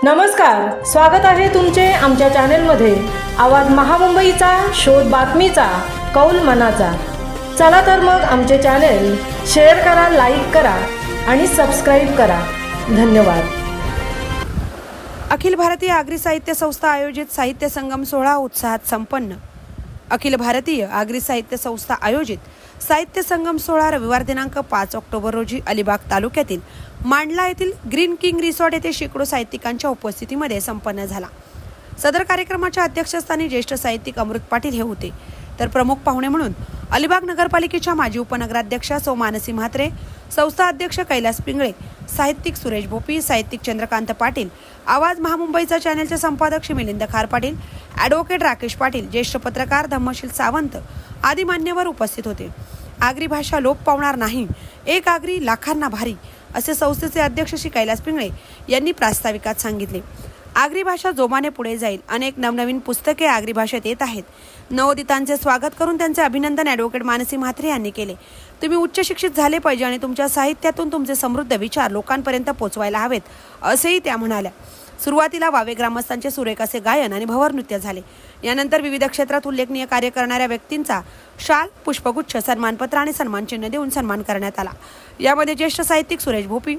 नमस्कार, स्वागत आहे तुमचे आमच्या चॅनेलमध्ये। आवाज महामुंबईचा, शोध बातमीचा, कौल मनाचा। चला तर मग आमचे चॅनेल शेअर करा, लाईक करा आणि सबस्क्राइब करा। धन्यवाद। अखिल भारतीय आगरी साहित्य संस्था आयोजित साहित्य संगम सोहळा उत्साहात संपन्न। अखिल भारतीय आगरी साहित्य संस्था आयोजित साहित्य संगम सोहळा रविवार दिनांक 5 ऑक्टोबर रोजी अलिबाग तालुक्यातील मांडला येथील ग्रीन किंग रिसॉर्ट येथे शेकडो साहित्यिकांच्या उपस्थितीमध्ये संपन्न झाला। सदर कार्यक्रमाच्या अध्यक्षस्थानी ज्येष्ठ साहित्यिक अमृत पाटील हे होते, तर प्रमुख पाहुणे म्हणून अलिबाग नगरपालिकेच्या माजी उपनगराध्यक्षा सौ मानसी म्हात्रे, संस्था अध्यक्ष कैलास पिंगळे, साहित्यिक सुरेश भोपी, साहित्यिक चंद्रकांत पाटील, आवाज महामुंबईचा चॅनेलचे संपादक श्री मिलिंद खार पाटील, ॲडव्होकेट राकेश पाटील, ज्येष्ठ पत्रकार धम्मशील सावंत आदी मान्यवर उपस्थित होते। आगरी भाषा लोप पावणार नाही, एक आगरी लाखांना भारी असे संस्थेचे अध्यक्ष श्री कैलास पिंगळे यांनी प्रास्ताविकात सांगितले। आगरी भाषा जोमाने पुढे जाईल। अनेक नवनवीन पुस्तके आगरी भाषेत येत आहेत। नवोदितांचे स्वागत करून त्यांचे अभिनंदन ॲडव्होकेट मानसी म्हात्रे यांनी केले। तुम्ही उच्च शिक्षित झाले पाहिजे आणि तुमच्या साहित्यातून तुमचे समृद्ध विचार लोकांपर्यंत पोहोचवायला हवेत असेही त्या म्हणाल्या। सुरुवातीला वावे ग्रामस्थांचे सुरेख असे गायन आणि भवर नृत्य झाले। यानंतर विविध क्षेत्रात उल्लेखनीय कार्य करणाऱ्या व्यक्तींचा शाल, पुष्पगुच्छ, सन्मानपत्र आणि सन्मानचिन्ह देऊन सन्मान करण्यात आला। यामध्ये ज्येष्ठ साहित्यिक सुरेश भोपी,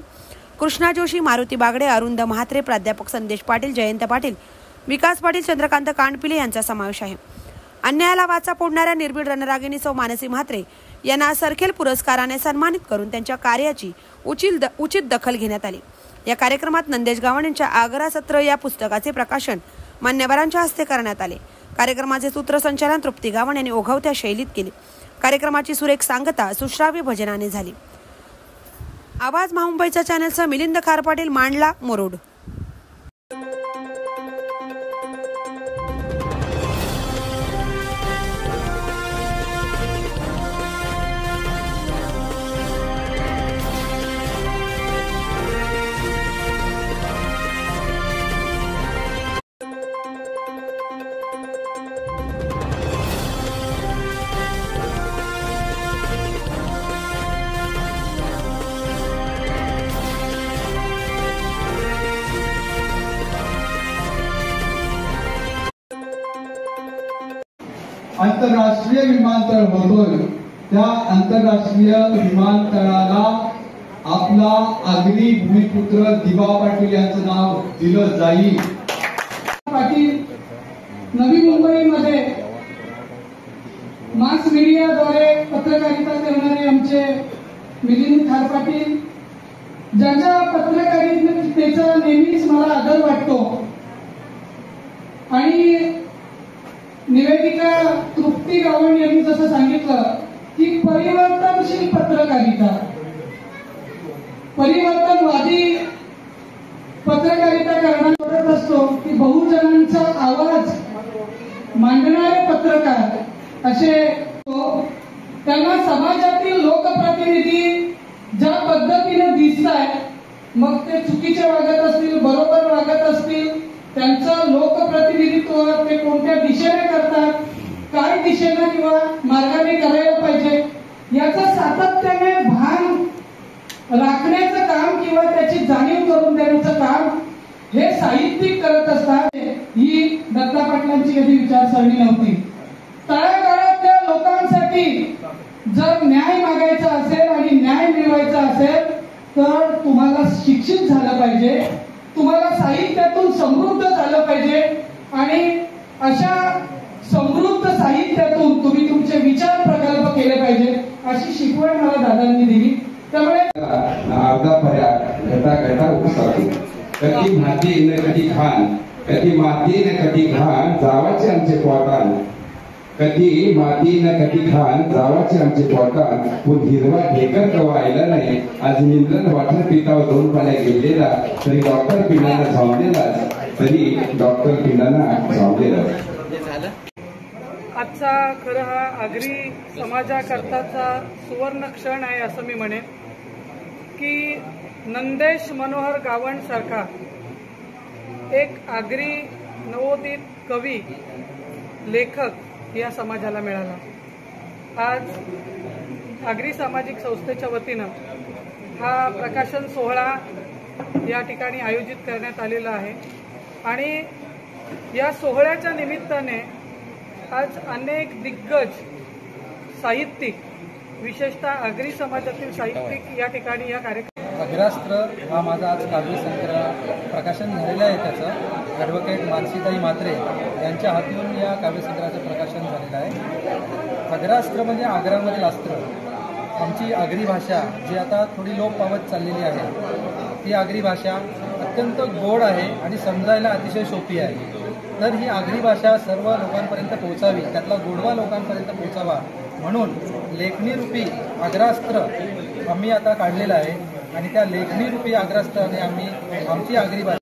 कृष्णा जोशी, मारुती बागडे, अरुंद म्हात्रे, प्राध्यापक संदेश पाटील, जयंत पाटील, विकास पाटील, चंद्रकांत कांडपिले यांचा समावेश आहे। अन्यायाला वाचा फोडणाऱ्या निर्भीड रणरागिणी सौ मानसी म्हात्रे यांना सरखेल पुरस्काराने सन्मानित करून त्यांच्या कार्याची उचित दखल घेण्यात आली। या कार्यक्रमात नंदेश गावण यांच्या आग्रा सत्र या पुस्तकाचे प्रकाशन मान्यवरांच्या हस्ते करण्यात आले। कार्यक्रमाचे सूत्रसंचालन तृप्ती गावण यांनी ओघवत्या शैलीत केले। कार्यक्रमाची सुरेख सांगता सुश्राव्य भजनाने झाली। आवाज महामुंबईचा चॅनेलचा मिलिंद खार पाटील, मांडला, मुरुड। आंतरराष्ट्रीय विमानतळ होतोय, त्या आंतरराष्ट्रीय विमानतळाला आपला आगरी भूमिपुत्र दिबा पाटील यांचं नाव दिलं जाईल। पाटील नवी मुंबईमध्ये मास मीडियाद्वारे पत्रकारिता करणारे आमचे मिलिंद खार पाटील, ज्यांच्या पत्रकारितेचा नेहमीच मला आदर वाटतो आणि निवेदिका तृप्ती गावण यांनी जसं सांगितलं की परिवर्तनशील पत्रकारिता, परिवर्तनवादी पत्रकारिता करत असतो की बहुजनांचा आवाज मांडणारे पत्रकार असे त्यांना समाजातील लोकप्रतिनिधी ज्या पद्धतीने दिसतात, मग ते चुकीचे वागत असतील, बरोबर वागत असतील, त्यांचं लोकप्रतिनिधित्व ते कोणत्या दिशेने करतात, काय दिशेने किंवा मार्गाने करायला पाहिजे याचं सातत्याने भान राखण्याचं काम किंवा त्याची जाणीव करून देण्याचं काम हे साहित्यिक करत असतात। ही दत्ता पाटलांची कधी विचारसरणी नव्हती। तळागाळातल्या लोकांसाठी जर न्याय मागायचा असेल आणि न्याय मिळवायचा असेल तर तुम्हाला शिक्षित झालं पाहिजे, तुम्हाला साहित्यातून समृद्ध झालं पाहिजे आणि अशा समृद्ध साहित्यातून तुम्ही तुमचे विचार प्रकल्प केले पाहिजे अशी शिकवण मला दादांनी दिली। त्यामुळे अर्धा पर्याय घटा उपसावतो, कधी माती न कधी घाण, कधी माती न कधी घाण जावाचे आमचे पोटान, कधी माती न कधी घाण जावाचे आमचे पोटान, पण हिरवा ढेकर कवा आयला नाही। आज मिंद्रन वॉटर पितावर 2 पाण्या गेलेला तरी डॉक्टर पिंडाला झावलेला आजचा खरं हा आगरी समाजाकरताचा सुवर्ण क्षण आहे असं मी म्हणेन की नंदेश मनोहर गावण सारखा एक आगरी नवोदित कवी, लेखक या समाजाला मिळाला। आज आगरी सामाजिक संस्थेच्या वतीनं हा प्रकाशन सोहळा या ठिकाणी आयोजित करण्यात आलेला आहे आणि या सोहळ्याच्या निमित्ताने आज अनेक दिग्गज साहित्यिक, विशेषतः आगरी समाजातील साहित्यिक या ठिकाणी या कार्यक्रम अग्रास्त्र हा माझा आज काव्यसंग्रह प्रकाशन झालेलं आहे. त्याचं ॲडव्होकेट मानसीताई म्हात्रे यांच्या हातून या काव्यसंग्रहाचं प्रकाशन झालेलं आहे. अग्रास्त्र म्हणजे आग्रामधील अस्त्र. आमची आगरी भाषा जी आता थोडी लोप पावत चाललेली आहे, ती आगरी भाषा अत्यंत गोड आहे आणि समजायला अतिशय सोपी आहे. तर ही आगरी भाषा सर्व लोकांपर्यंत पोहोचावी, त्यातला गोडवा लोकांपर्यंत पोहोचावा म्हणून लेखणीरूपी अग्रास्त्र आम्ही आता काढलेलं आहे आणि त्या लेखणीरूपी अग्रास्त्राने आम्ही आमची आगरी भाषा